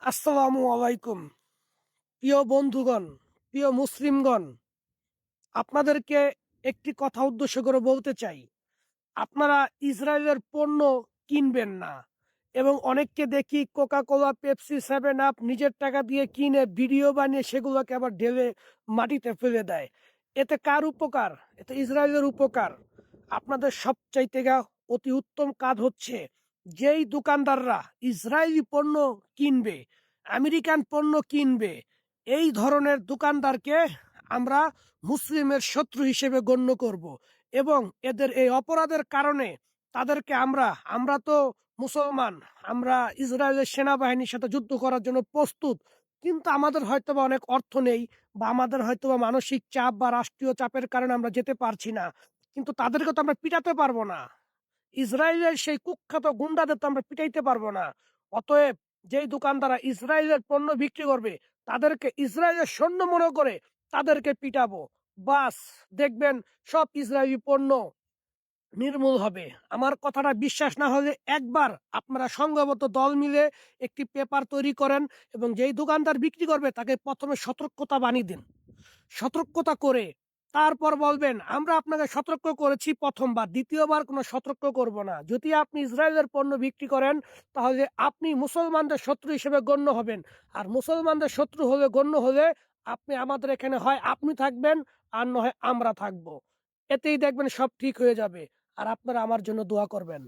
আসসালামু আলাইকুম। প্রিয় বন্ধুগণ, প্রিয় মুসলিমগণ, আপনাদেরকে একটি কথা উদ্দেশ্য করে বলতে চাই। আপনারা ইসরায়েলের পণ্য কিনবেন না। এবং অনেককে দেখি Coca Cola, Pepsi, Seven Up নিজের টাকা দিয়ে কিনে ভিডিও বানিয়ে সেগুলোকে আবার ঢেলে মাটিতে ফেলে দেয়। এতে কার উপকার? এতে ইসরায়েলের উপকার। আপনাদের সবচাইতে অতি উত্তম কাজ হচ্ছে, যেই দোকানদাররা ইসরায়েলি পণ্য কিনবে, আমেরিকান পণ্য কিনবে, এই ধরনের দোকানদারকে আমরা মুসলিমের শত্রু হিসেবে গণ্য করব। এবং এদের এই অপরাধের কারণে তাদেরকে আমরা তো মুসলমান, আমরা ইসরায়েলের সেনাবাহিনীর সাথে যুদ্ধ করার জন্য প্রস্তুত, কিন্তু আমাদের হয়তোবা অনেক অর্থ নেই, বা আমাদের হয়তোবা মানসিক চাপ বা রাষ্ট্রীয় চাপের কারণে আমরা যেতে পারছি না। কিন্তু তাদেরকে তো আমরা পিটাতে পারবো না। ইসরায়েলের সেই কুখ্যাত গুন্ডাদের তো আমরা পিটাইতে পারবো না। অতএব যেই দোকানদাররা ইসরায়েলের পণ্য বিক্রি করবে, তাদেরকে ইসরায়েলের সৈন্য মনে করে তাদেরকে পিটাবো। বাস, দেখবেন সব ইসরায়েলি পণ্য নির্মূল হবে। আমার কথাটা বিশ্বাস না হলে একবার আপনারা সংঘবদ্ধ দল মিলে একটি পেপার তৈরি করেন, এবং যেই দোকানদার বিক্রি করবে তাকে প্রথমে সতর্কতা বানিয়ে দিন। সতর্কতা করে তারপর বলবেন, আমরা আপনাকে সতর্ক করেছি প্রথমবার, দ্বিতীয়বার কোনো সতর্ক করব না। যদি আপনি ইসরায়েলের পণ্য বিক্রি করেন, তাহলে আপনি মুসলমানদের শত্রু হিসেবে গণ্য হবেন। আর মুসলমানদের শত্রু হলে গণ্য হলে আপনি আমাদের এখানে হয় আপনি থাকবেন, আর নয় আমরা থাকবো। এতেই দেখবেন সব ঠিক হয়ে যাবে। আর আপনারা আমার জন্য দোয়া করবেন।